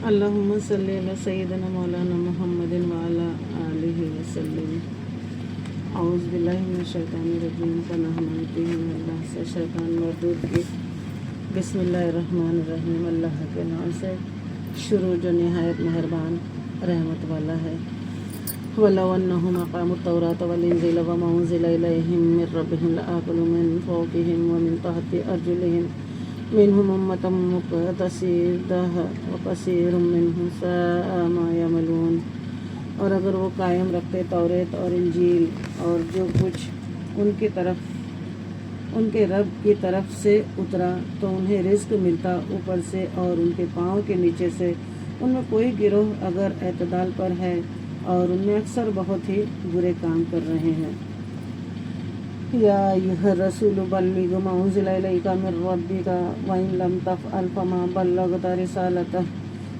اللہم صلی علی سیدنا مولانا محمد وعلی آلہ وسلم۔ اعوذ باللہ من الشیطان الرجیم، پناہ مانگتی ہوں اللہ سے شیطان مردود کی۔ بسم اللہ الرحمن الرحیم، اللہ کے نام سے شروع جو نہایت مہربان رحمت والا ہے۔ وَلَوْ أَنَّهُمْ أَقَامُوا التَّوْرَاةَ وَالْإِنْجِيلَ وَمَا أُنزِلَ إِلَيْهِم مِّن رَّبِّهِمْ لَآكُلُوا مِن فَوْقِهِمْ وَمِن تَحْتِ أَرْجُلِهِم مِّنْهُمْ أُمَّةٌ مُّقْتَصِدَةٌ وَكَثِيرٌ مِّنْهُمْ سَاءَ مَا يَعْمَلُونَ۔ اور اگر وہ قائم رکھتے توریت اور انجیل اور جو کچھ ان کے رب کی طرف سے اترا تو انہیں رزق ملتا اوپر سے اور ان کے پاؤں کے نیچے سے۔ ان میں کوئی گروہ اگر اعتدال پر ہے اور ان میں اکثر بہت ہی برے کام کر رہے ہیں۔ یا ایھا الرسول بلغ ما انزل الیک من ربک وان لم تفعل فما بلغت رسالتہ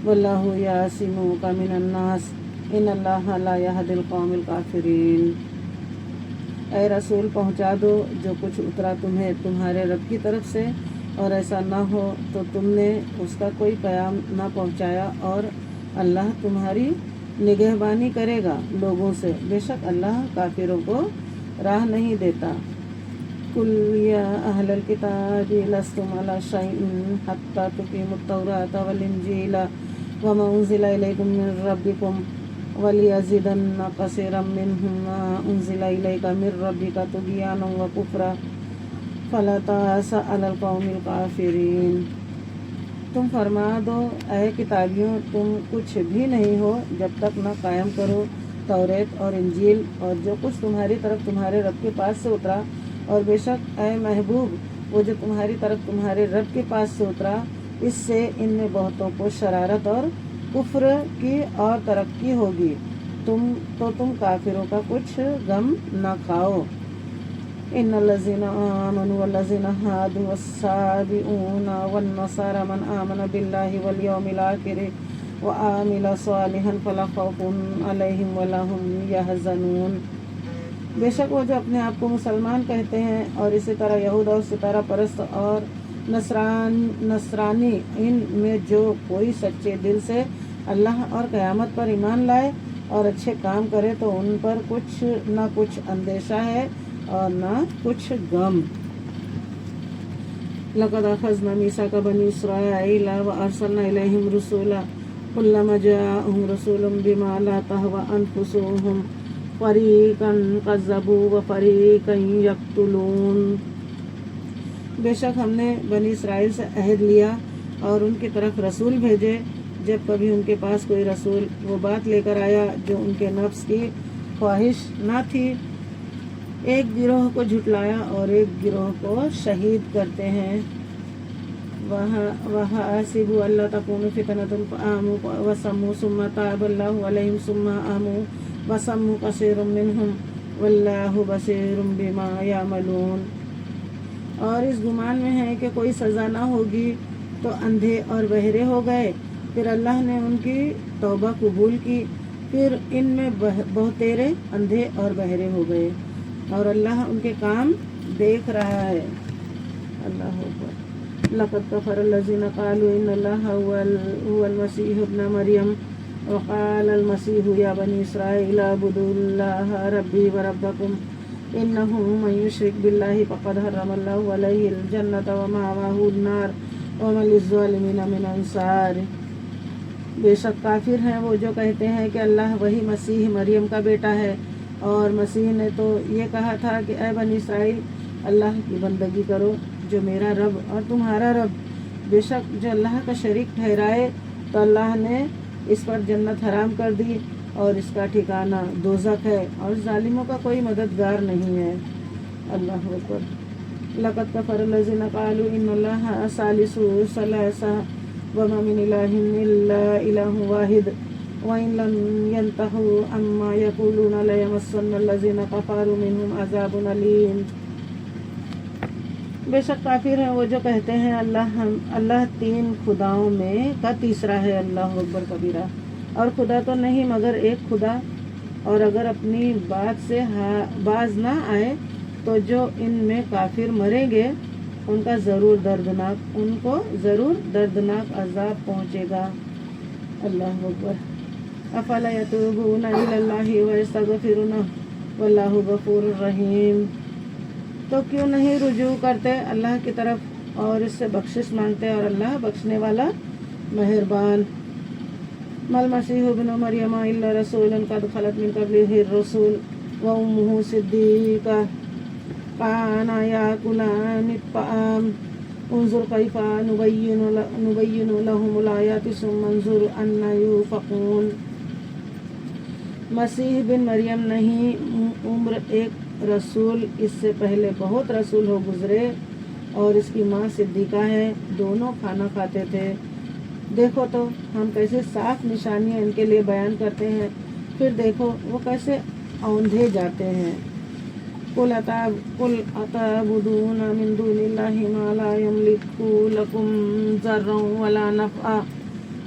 واللہ یعصمک من الناس ان اللہ لا یہدی القوم الکافرین۔ اے رسول پہنچا دو جو کچھ اترا تمہیں تمہارے رب کی طرف سے، اور ایسا نہ ہو تو تم نے اس کا کوئی پیام نہ پہنچایا، اور اللہ تمہاری نگہبانی کرے گا لوگوں سے، بے شک اللہ کافروں کو راہ نہیں دیتا۔ قل یا اہل الکتاب لستم علی شیء حتی تقیموا التوراۃ والانجیل وما انزل الیکم من ربکم ولیزیدن کثیرا منہم ما انزل الیک من ربک طغیانا وکفرا فلا تأس علی القوم الکافرین۔ تم فرما دو اے کتابیوں، تم کچھ بھی نہیں ہو جب تک نہ قائم کرو توریت اور انجیل اور جو کچھ تمہاری طرف تمہارے رب کے پاس سے اترا، اور بے شک اے محبوب وہ جو تمہاری طرف تمہارے رب کے پاس سے اترا، اس سے ان میں بہتوں کو شرارت اور کفر کی اور ترقی ہوگی، تم کافروں کا کچھ غم نہ کھاؤ۔ ان الذین آمنوا والذین ہادوا والصابئون والنصارى من آمن باللہ والیوم الآخر وعمل صالحا فلا خوف علیہم ولا هم یحزنون۔ بے شک وہ جو اپنے آپ کو مسلمان کہتے ہیں اور اسی طرح یہود اور ستارہ پرست اور نصرانی، ان میں جو کوئی سچے دل سے اللہ اور قیامت پر ایمان لائے اور اچھے کام کرے تو ان پر کچھ نہ کچھ اندیشہ ہے اور نہ کچھ غم۔ لقد اخذنا میثاق بنی اسرائیل وارسلنا الیہم رسولا کلما جاءہم رسول بما لا تہوی انفسہم فریقا کذبوا وفریقا یقتلون۔ بے شک ہم نے بنی اسرائیل سے عہد لیا اور ان کی طرف رسول بھیجے، جب کبھی ان کے پاس کوئی رسول وہ بات لے کر آیا جو ان کے نفس کی خواہش نہ تھی، ایک گروہ کو جھٹلایا اور ایک گروہ کو شہید کرتے ہیں۔ وَحَسِبُوا أَلَّا تَكُونَ فِتْنَةٌ فَآمَنُوا وَصَمُّوا ثُمَّ تَابَ اللَّهُ عَلَيْهِمْ ثُمَّ آمَنُوا وَصَمُّوا كَثِيرٌ مِّنْهُمْ وَاللَّهُ بَصِيرٌ بِمَا يَعْمَلُونَ۔ اور اس گمان میں ہے کہ کوئی سزا نہ ہوگی تو اندھے اور بہرے ہو گئے، پھر اللہ نے ان کی توبہ قبول کی، پھر ان میں بہتیرے اندھے اور بہرے ہو گئے، اور اللہ ان کے کام دیکھ رہا ہے۔ اللہ اکبر۔ لقد كفر الذين قالوا ان الله هو المسيح ابن مريم وقال المسيح يا بني اسرائيل اعبدوا الله ربي وربكم انه من يشرك بالله فقد حرم الله عليه الجنة ومأواه النار وما للظالمين من انصار۔ بے شک کافر ہیں وہ جو کہتے ہیں کہ اللہ وہی مسیح مریم کا بیٹا ہے، اور مسیح نے تو یہ کہا تھا کہ اے بنی اسرائیل اللہ کی بندگی کرو جو میرا رب اور تمہارا رب، بے شک جو اللہ کا شریک ٹھہرائے تو اللہ نے اس پر جنت حرام کر دی اور اس کا ٹھکانہ دوزخ ہے، اور ظالموں کا کوئی مددگار نہیں ہے۔ اللہ اکبر۔ لقد كفر الذين قالوا ان الله ثالث ثلاثة وما من إله إلا إله واحد وإن لم ينتهوا عما يقولون ليمسن الذين كفروا منهم عذاب أليم۔ بے شک کافر ہیں وہ جو کہتے ہیں اللہ تین خداؤں میں کا تیسرا ہے، اللہ اکبر کبیرہ، اور خدا تو نہیں مگر ایک خدا، اور اگر اپنی بات سے باز نہ آئے تو جو ان میں کافر مریں گے ان کو ضرور دردناک عذاب پہنچے گا۔ अल्लाह अकबर। अफला यतूबूना इलल्लाहि व यस्तगफिरूनहु वल्लाहु गफूरुर रहीम। तो क्यों नहीं रुजू करते अल्लाह की तरफ और इससे बख्शिश मांगते, और अल्लाह बख्शने वाला मेहरबान। मल मसीह इब्नु मरियम इल्ला रसूलन कद खलत मिन क़ब्लिहि रसूल व उम्मुहु सिद्दीक़ा काना याकुलानि त्ताम उन्जुर कैफा नुबय्यिनु लहुमुल आयाति सुम्मा उन्जुर अन्ना युफ़कून। मसीह बिन मरियम नहीं, उम्र एक रसूल, इससे पहले बहुत रसूल हो गुजरे, और इसकी माँ सिद्दीक़ा है, दोनों खाना खाते थे। देखो तो हम कैसे साफ निशानियाँ इनके लिए बयान करते हैं, फिर देखो वो कैसे औंधे जाते हैं। कुल अताबुदूना मिन दूनिल्लाहि मा ला यमलिकु लकुम ज़र्रन वला नफ़अ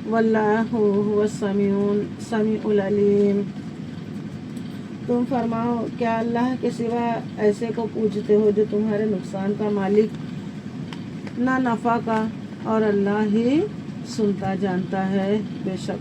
वल्लाहु हुवस समीउल अलीम। तुम फरमाओ, क्या अल्लाह के सिवा ऐसे को पूजते हो जो तुम्हारे नुकसान का मालिक ना नफ़ा का, और अल्लाह ही सुनता जानता है बेशक।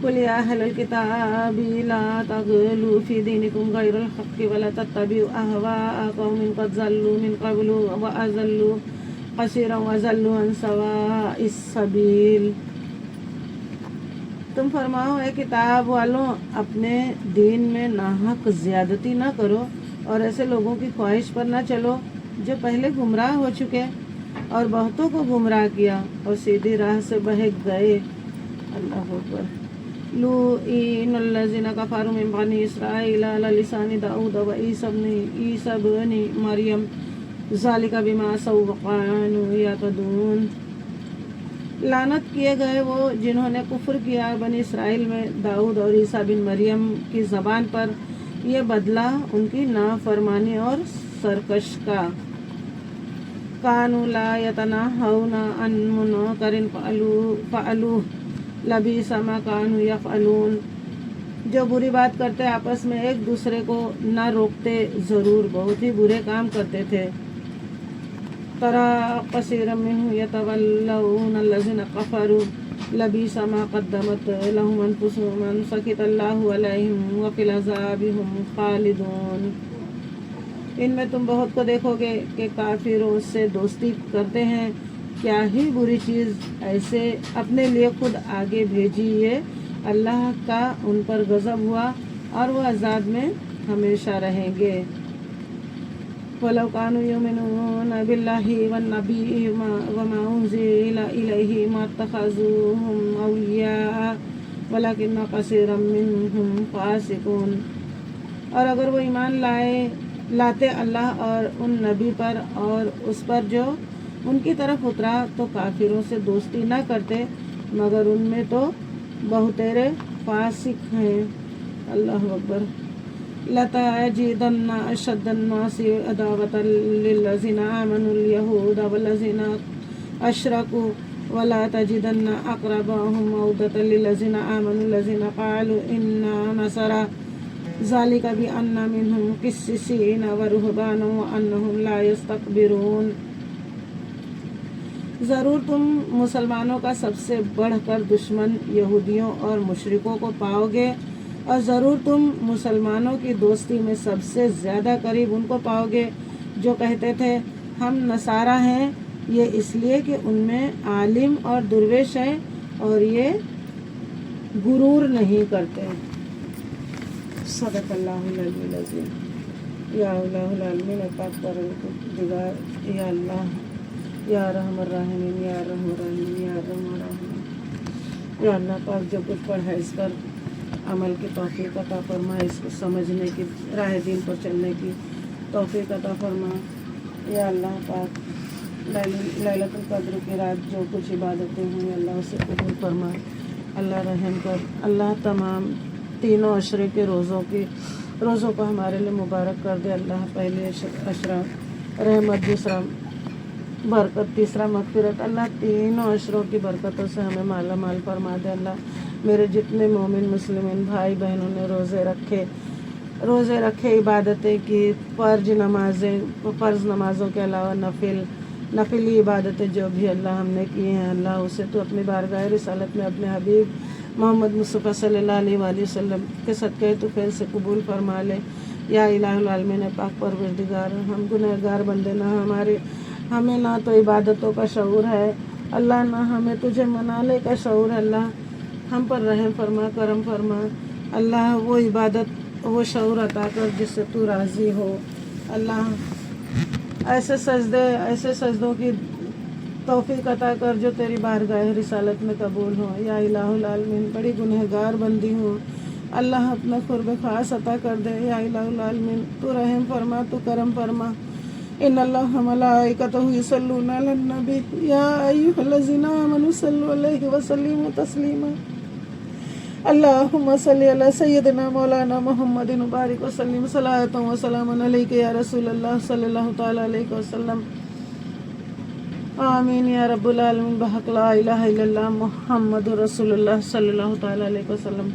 कुल या अहलल किताबि ला तग़लू फी दीनिकुम गैरल हक़्क़ि वला तत्तबिउ अहवाअ क़ौमिन क़द ज़ल्लू मिन क़ब्लु व अज़ल्लू कसीरन व ज़ल्लू अन सवाइस सबील। तुम फरमाओ, ए किताब वालों, अपने दीन में नाहक ज़्यादती न करो और ऐसे लोगों की ख्वाहिश पर न चलो जो पहले गुमराह हो चुके और बहुतों को गुमराह किया और सीधी राह से बहक गए। अल्लाह अकबर। लुइनल्लज़ीना कफ़रू मिन बनी इसराईल अला लिसानि दाऊद व ईसा इब्न मरियम ज़ालिका बिमा असौ व कानू यअतदून। लानत किए गए वो जिन्होंने कुफ्र किया बनी इसराइल में दाऊद और ईसा बिन मरियम की ज़बान पर, ये बदला उनकी नाफरमानी और सरकश का। कानू ला यतनाहौना अन मुनकरिन फ़अलूह लबीसा मा कानू यफ़अलून। जो बुरी बात करते आपस में एक दूसरे को न रोकते, ज़रूर बहुत ही बुरे काम करते थे। तरा कसीरम मिन्हुम यतवल्लौनल्लज़ीना कफ़रू लबीसा मा क़द्दमत लहुम अनफुसुहुम अन सखितल्लाहु अलैहिम व फ़िल अज़ाबि हुम ख़ालिदून। इनमें तुम बहुत को देखोगे कि काफिरों से दोस्ती करते हैं। क्या ही बुरी चीज़, ऐसे अपने लिए खुद आगे भेजिए, अल्लाह का उन पर गज़ब हुआ और वह अज़ाब में हमेशा रहेंगे। वलौ कानू युमिनूना बिल्लाहि वन्नबिय्यि व मा उन्ज़िला इलैहि मत्तख़ज़ूहुम औलिया वलाकिन्न कसीरम मिनहुम फ़ासिकून। और अगर वो ईमान लाते अल्लाह और उन नबी पर और उस पर जो उनकी तरफ उतरा, तो काफिरों से दोस्ती न करते, मगर उनमें तो बहुतेरे फासिक हैं। अल्लाह अकबर। लतजिदन्ना अशद्दन्नासि अदावतल लिल्लज़ीना आमनुल यहूदा वल्लज़ीना अशरकू वला तजिदन्ना अक़रबहुम मवद्दतल लिल्लज़ीना आमनुल लज़ीना क़ालू इन्ना नसरा ज़ालिका बिअन्ना मिनहुम क़िस्सीसीन व रुहबाना व अन्नहुम ला यस्तकबिरून। ज़रूर तुम मुसलमानों का सबसे बढ़कर दुश्मन यहूदियों और मुशरिकों को पाओगे, और ज़रूर तुम मुसलमानों की दोस्ती में सबसे ज़्यादा करीब उनको पाओगे जो कहते थे हम नसारा हैं, ये इसलिए कि उनमें आलिम और दुर्वेश है और ये गुरूर नहीं करते। सदक़ल्लाहुल अलीयुल अज़ीम। या अल्लाहुल आलमीन पाक परवरदिगार, या अल्लाह, या रहमान रहीम, या रहमान रहीम, या रहमान रहीम। या अल्लाह पाक जो कुछ पढ़ा इस पर अमल की तौफीक अता फरमा, इसको समझने की, राह दीन पर चलने की तौफीक अता फरमा। या अल्लाह पाक लैलतुल क़द्र की रात जो कुछ इबादतें हुई अल्लाह उसे कबूल फरमा। अल्लाह रहम कर। अल्लाह तमाम तीनों अशरे के रोज़ों को हमारे लिए मुबारक कर दे। अल्लाह पहले अशरा रहमत, दूसरा बरकत, तीसरा मग़फ़िरत। अल्लाह तीनों अशरों की बरकतों से हमें माला माल फरमा दे। अल्लाह मेरे जितने मोमिन मुस्लिमीन भाई बहनों ने रोज़े रखे, इबादतें की, फ़र्ज़ नमाज़ों के अलावा नफिल, नफिली इबादतें जो भी अल्लाह हमने की हैं अल्लाह उसे तो अपनी बारगाह रिसालत में अपने हबीब मोहम्मद मुस्तफ़ा सल्लल्लाहु अलैहि वसल्लम के सदक़े तुफ़ैल से कबूल फरमा ले। या इलाहुल आलमीन पाक परवरदिगार, हम गुनहगार बंदे ना हमें ना तो इबादतों का शऊर है अल्लाह, ना हमें तुझे मनाने का शऊर है अल्लाह। हम पर रहम फरमा, करम फरमा अल्लाह, वो इबादत वो शऊर अता कर जिससे तू राज़ी हो अल्लाह। ऐसे सजदों की तौफीक अता कर जो तेरी बारगाह रिसालत में कबूल हो। या इलाहुल आलमीन, बड़ी गुनहगार बंदी हूँ अल्लाह, अपना कुर्ब खास अता कर दे। या इलाहुल आलमीन, तू रहम फरमा, तू करम फरमा। इन्नल्लाह व मलाइकतहु युसल्लूना अलन नबी या अय्युहल्लज़ीना आमनू सल्लु अलैहि व सल्लिमू तस्लीमा। अल्लाहुम्मा सल्लि अला सय्यिदिना मौलाना मुहम्मदिन बारिक व सल्लिम सलातन व सलामन अलैका या रसूलल्लाह सल्लल्लाहु तआला अलैहि वसल्लम। आमीन या रब्बुल आलमीन। बहक ला इलाहा इल्लल्लाह मुहम्मदुर रसूलुल्लाह सल्लल्लाहु तआला अलैहि वसल्लम।